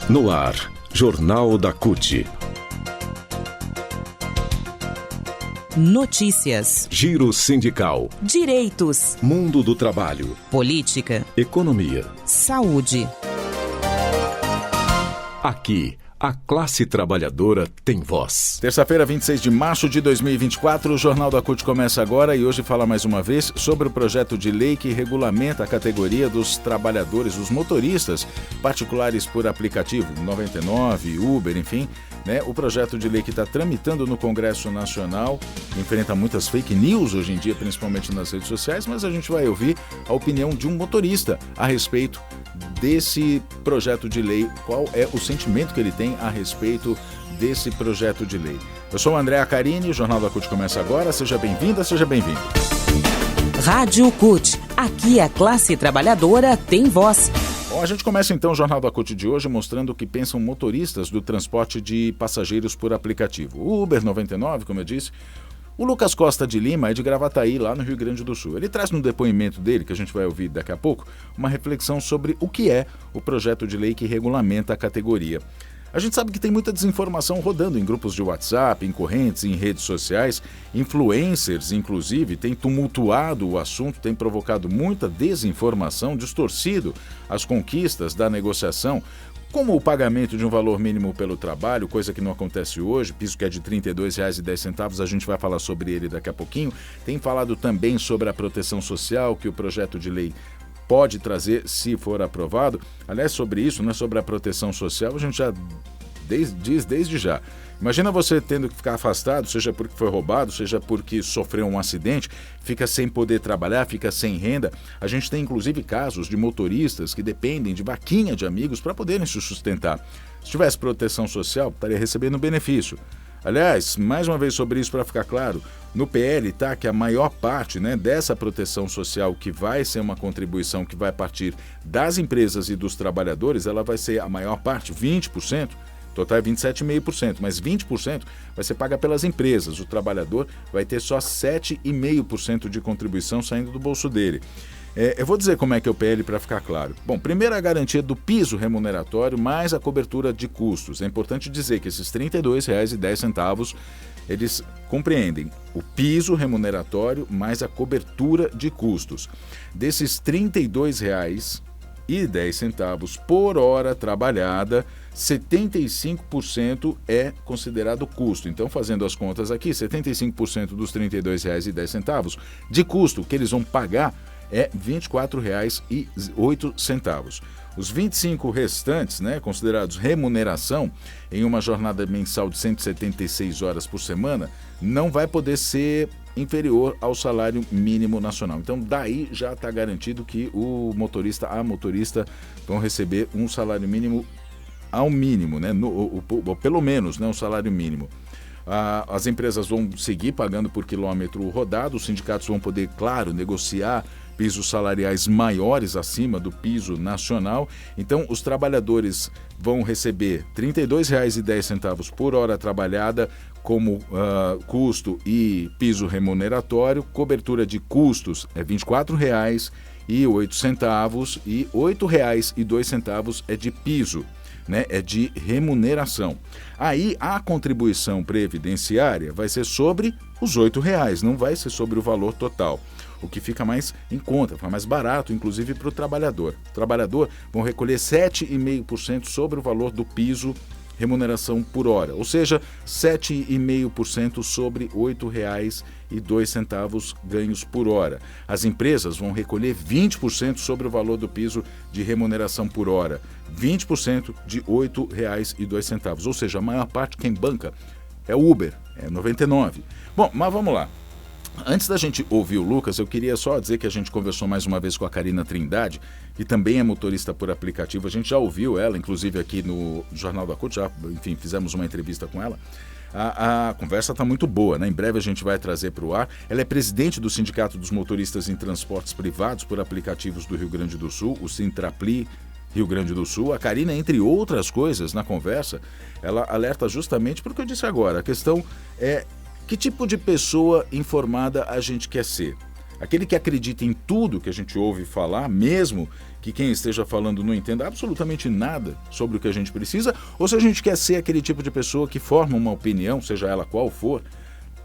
No ar, Jornal da CUT. Notícias, Giro sindical, direitos, mundo do trabalho, política, economia. saúde. Aqui, a classe trabalhadora tem voz. Terça-feira, 26 de março de 2024, o Jornal da CUT começa agora e hoje fala mais uma vez sobre o projeto de lei que regulamenta a categoria dos trabalhadores, os motoristas particulares por aplicativo, 99, Uber, enfim, né? O projeto de lei que está tramitando no Congresso Nacional enfrenta muitas fake news hoje em dia, principalmente nas redes sociais, mas a gente vai ouvir a opinião de um motorista a respeito desse projeto de lei, qual é o sentimento que ele tem a respeito desse projeto de lei. Eu sou o André Acarini, o Jornal da CUT começa agora, seja bem-vinda, seja bem-vindo. Rádio CUT, aqui a classe trabalhadora tem voz. Bom, a gente começa então o Jornal da CUT de hoje mostrando o que pensam motoristas do transporte de passageiros por aplicativo. O Uber 99, como eu disse, o Lucas Costa de Lima é de Gravataí, lá no Rio Grande do Sul. Ele traz no depoimento dele, que a gente vai ouvir daqui a pouco, uma reflexão sobre o que é o projeto de lei que regulamenta a categoria. A gente sabe que tem muita desinformação rodando em grupos de WhatsApp, em correntes, em redes sociais. Influencers, inclusive, têm tumultuado o assunto, têm provocado muita desinformação, distorcido as conquistas da negociação, como o pagamento de um valor mínimo pelo trabalho, coisa que não acontece hoje, piso que é de R$ 32,10, a gente vai falar sobre ele daqui a pouquinho. Tem falado também sobre a proteção social, que o projeto de lei pode trazer se for aprovado. Aliás, sobre isso, né, sobre a proteção social, a gente já diz desde já. Imagina você tendo que ficar afastado, seja porque foi roubado, seja porque sofreu um acidente, fica sem poder trabalhar, fica sem renda. A gente tem inclusive casos de motoristas que dependem de vaquinha de amigos para poderem se sustentar. Se tivesse proteção social, estaria recebendo benefício. Aliás, mais uma vez sobre isso para ficar claro, no PL está que a maior parte, né, dessa proteção social que vai ser uma contribuição que vai partir das empresas e dos trabalhadores, ela vai ser a maior parte, 20%, total é 27,5%, mas 20% vai ser paga pelas empresas. O trabalhador vai ter só 7,5% de contribuição saindo do bolso dele. Eu vou dizer como é que é o PL para ficar claro. Bom, primeiro a garantia do piso remuneratório mais a cobertura de custos. É importante dizer que esses R$ 32,10, eles compreendem o piso remuneratório mais a cobertura de custos. Desses R$ 32,10 por hora trabalhada, 75% é considerado custo. Então, fazendo as contas aqui, 75% dos R$ 32,10 de custo que eles vão pagar é R$ 24,08. Os 25 restantes, né, considerados remuneração, em uma jornada mensal de 176 horas por semana, não vai poder ser inferior ao salário mínimo nacional. Então, daí já está garantido que o motorista, a motorista, vão receber um salário mínimo ao mínimo, né, pelo menos, né, um salário mínimo. As empresas vão seguir pagando por quilômetro rodado, os sindicatos vão poder, claro, negociar pisos salariais maiores acima do piso nacional. Então, os trabalhadores vão receber R$ 32,10 por hora trabalhada como custo e piso remuneratório. Cobertura de custos é R$ 24,08 e R$ 8,02 é de piso, né, é de remuneração. Aí a contribuição previdenciária vai ser sobre os R$ 8,00, não vai ser sobre o valor total, o que fica mais em conta, fica mais barato, inclusive para o trabalhador. O trabalhador vão recolher 7,5% sobre o valor do piso remuneração por hora, ou seja, 7,5% sobre R$ 8,02 ganhos por hora. As empresas vão recolher 20% sobre o valor do piso de remuneração por hora, 20% de R$ 8,02, ou seja, a maior parte quem banca é o Uber, é 99. Bom, mas vamos lá. Antes da gente ouvir o Lucas, eu queria só dizer que a gente conversou mais uma vez com a Karina Trindade, que também é motorista por aplicativo. A gente já ouviu ela, inclusive aqui no Jornal da CUT, enfim, fizemos uma entrevista com ela. A conversa está muito boa, né? Em breve a gente vai trazer para o ar. Ela é presidente do Sindicato dos Motoristas em Transportes Privados por Aplicativos do Rio Grande do Sul, o Sintrapli Rio Grande do Sul. A Karina, entre outras coisas, na conversa, ela alerta justamente porque eu disse agora. A questão é: que tipo de pessoa informada a gente quer ser? Aquele que acredita em tudo que a gente ouve falar, mesmo que quem esteja falando não entenda absolutamente nada sobre o que a gente precisa, ou se a gente quer ser aquele tipo de pessoa que forma uma opinião, seja ela qual for,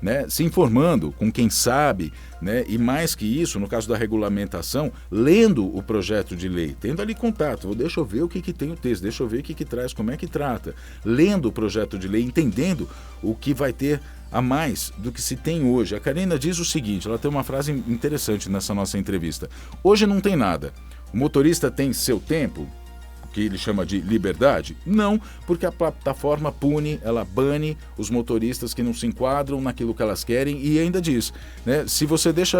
né, se informando com quem sabe, né, e mais que isso, no caso da regulamentação, lendo o projeto de lei, tendo ali contato, deixa eu ver o que tem o texto, deixa eu ver o que traz, como é que trata, lendo o projeto de lei, entendendo o que vai ter a mais do que se tem hoje. A Karina diz o seguinte, ela tem uma frase interessante nessa nossa entrevista: hoje não tem nada, o motorista tem seu tempo, que ele chama de liberdade? Não, porque a plataforma pune, ela bane os motoristas que não se enquadram naquilo que elas querem, e ainda diz, né, se você deixa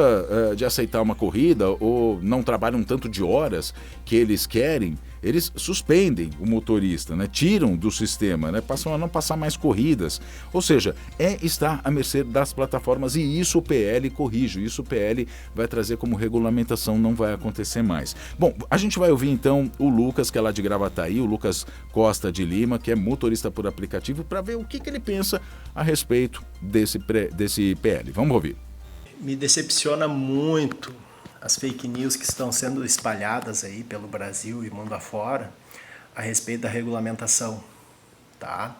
de aceitar uma corrida ou não trabalha um tanto de horas que eles querem, eles suspendem o motorista, né, tiram do sistema, né, passam a não passar mais corridas. Ou seja, estar à mercê das plataformas, e isso o PL corrige, isso o PL vai trazer como regulamentação, não vai acontecer mais. Bom, a gente vai ouvir então o Lucas, que é lá de Gravataí, o Lucas Costa de Lima, que é motorista por aplicativo, para ver o que ele pensa a respeito desse PL. Vamos ouvir. Me decepciona muito as fake news que estão sendo espalhadas aí pelo Brasil e mundo afora a respeito da regulamentação, tá?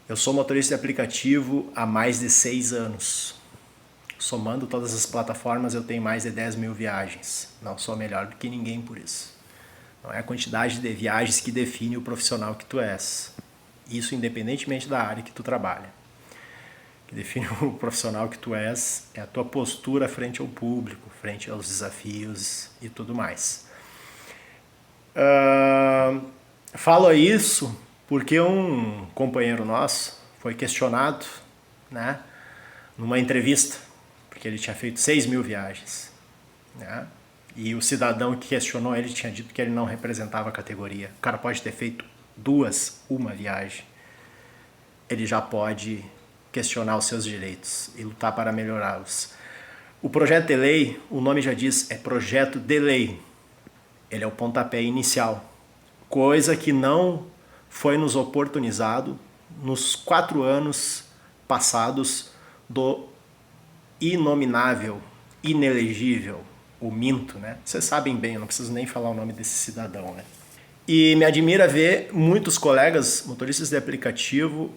Eu sou motorista de aplicativo há mais de 6 anos. Somando todas as plataformas, eu tenho mais de 10 mil viagens. Não sou melhor do que ninguém por isso. Não é a quantidade de viagens que define o profissional que tu és. Isso independentemente da área que tu trabalha. O que define o profissional que tu és é a tua postura frente ao público, frente aos desafios e tudo mais. Falo isso porque um companheiro nosso foi questionado, né, numa entrevista, porque ele tinha feito 6 mil viagens, né, e o cidadão que questionou ele tinha dito que ele não representava a categoria. O cara pode ter feito uma viagem, ele já pode questionar os seus direitos e lutar para melhorá-los. O projeto de lei, o nome já diz, é projeto de lei. Ele é o pontapé inicial, coisa que não foi nos oportunizado nos 4 anos passados do inominável, inelegível, o Minto, né? Vocês sabem bem, eu não preciso nem falar o nome desse cidadão, né? E me admira ver muitos colegas motoristas de aplicativo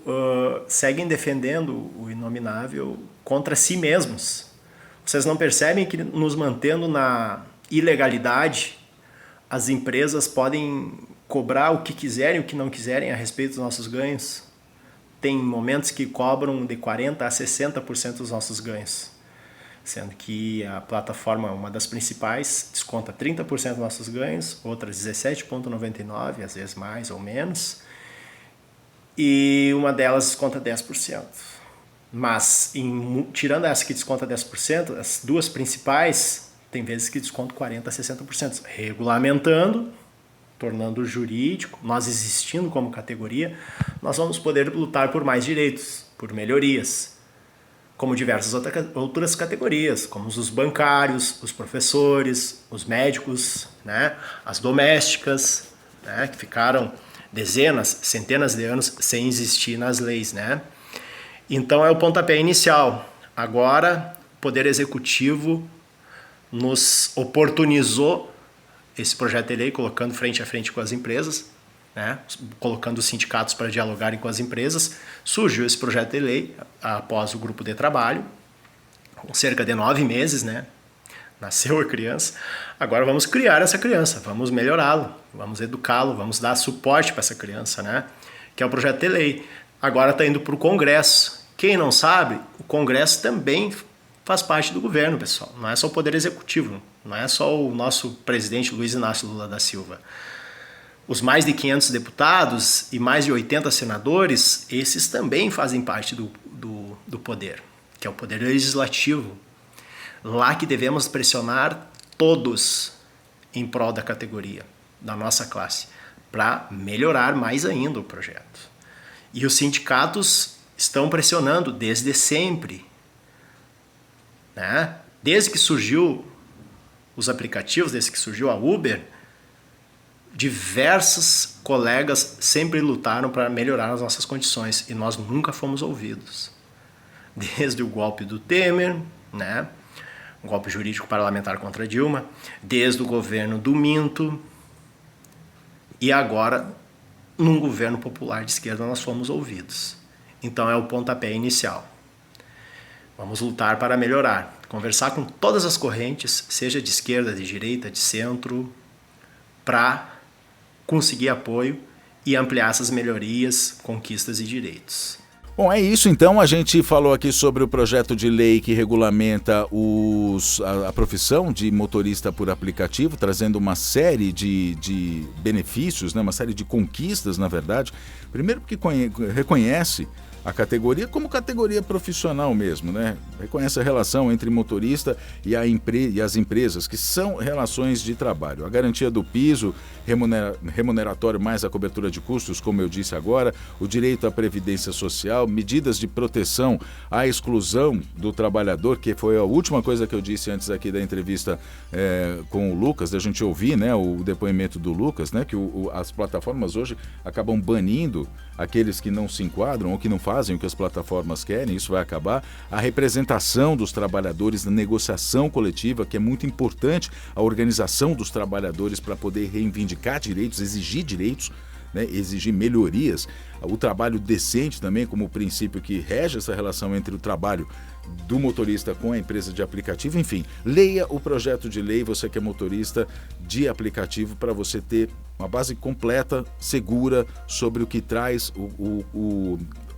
seguem defendendo o inominável contra si mesmos. Vocês não percebem que, nos mantendo na ilegalidade, as empresas podem cobrar o que quiserem, o que não quiserem a respeito dos nossos ganhos? Tem momentos que cobram de 40% a 60% dos nossos ganhos, sendo que a plataforma, uma das principais, desconta 30% dos nossos ganhos, outras 17,99%, às vezes mais ou menos, e uma delas desconta 10%. Mas, tirando essa que desconta 10%, as duas principais, tem vezes que descontam 40% a 60%, regulamentando, tornando jurídico, nós existindo como categoria, nós vamos poder lutar por mais direitos, por melhorias, como diversas outras categorias, como os bancários, os professores, os médicos, né, as domésticas, né, que ficaram dezenas, centenas de anos sem existir nas leis, né? Então é o pontapé inicial. Agora, o Poder Executivo nos oportunizou esse projeto de lei, colocando frente a frente com as empresas, né, colocando os sindicatos para dialogarem com as empresas. Surgiu esse projeto de lei após o grupo de trabalho, com cerca de 9 meses, né? Nasceu a criança. Agora vamos criar essa criança, vamos melhorá-lo, vamos educá-lo, vamos dar suporte para essa criança, né? Que é o projeto de lei. Agora está indo para o Congresso. Quem não sabe, o Congresso também faz parte do governo, pessoal. Não é só o Poder Executivo, não é só o nosso presidente Luiz Inácio Lula da Silva. Os mais de 500 deputados e mais de 80 senadores, esses também fazem parte do poder, que é o poder legislativo. Lá que devemos pressionar todos em prol da categoria, da nossa classe, para melhorar mais ainda o projeto. E os sindicatos estão pressionando desde sempre, né? Desde que surgiu os aplicativos, desde que surgiu a Uber, diversos colegas sempre lutaram para melhorar as nossas condições e nós nunca fomos ouvidos. Desde o golpe do Temer, né? um golpe jurídico parlamentar contra Dilma, desde o governo do Minto, e agora, num governo popular de esquerda, nós fomos ouvidos. Então é o pontapé inicial. Vamos lutar para melhorar, conversar com todas as correntes, seja de esquerda, de direita, de centro, para conseguir apoio e ampliar essas melhorias, conquistas e direitos. Bom, é isso então. A gente falou aqui sobre o projeto de lei que regulamenta a profissão de motorista por aplicativo, trazendo uma série de benefícios, né? Uma série de conquistas, na verdade. Primeiro porque reconhece a categoria como categoria profissional mesmo, né? Reconhece a relação entre motorista e as empresas, que são relações de trabalho. A garantia do piso remuneratório mais a cobertura de custos, como eu disse agora, o direito à previdência social, medidas de proteção à exclusão do trabalhador, que foi a última coisa que eu disse antes aqui da entrevista com o Lucas, da gente ouvir, né, o depoimento do Lucas, né, que as plataformas hoje acabam banindo aqueles que não se enquadram ou que não fazem o que as plataformas querem. Isso vai acabar. A representação dos trabalhadores na negociação coletiva, que é muito importante, a organização dos trabalhadores para poder reivindicar direitos, exigir direitos, né, exigir melhorias. O trabalho decente também, como princípio que rege essa relação entre o trabalho do motorista com a empresa de aplicativo. Enfim, leia o projeto de lei, você que é motorista de aplicativo, para você ter uma base completa, segura, sobre o que traz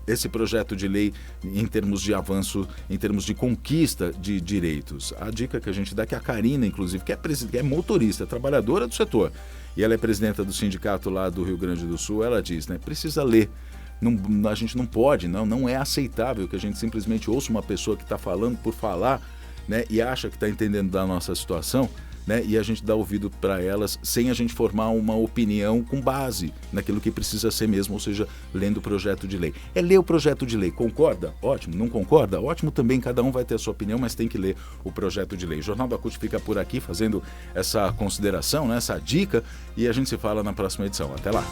esse projeto de lei em termos de avanço, em termos de conquista de direitos. A dica que a gente dá, que a Karina, inclusive, que é motorista, trabalhadora do setor, e ela é presidenta do sindicato lá do Rio Grande do Sul, ela diz, né, precisa ler. Não, a gente não pode, não é aceitável que a gente simplesmente ouça uma pessoa que está falando por falar, né, e acha que está entendendo da nossa situação, né, e a gente dá ouvido para elas sem a gente formar uma opinião com base naquilo que precisa ser mesmo, ou seja, lendo o projeto de lei. É ler o projeto de lei. Concorda? Ótimo. Não concorda? Ótimo também. Cada um vai ter a sua opinião, mas tem que ler o projeto de lei. O Jornal da CUT fica por aqui fazendo essa consideração, né, essa dica, e a gente se fala na próxima edição. Até lá.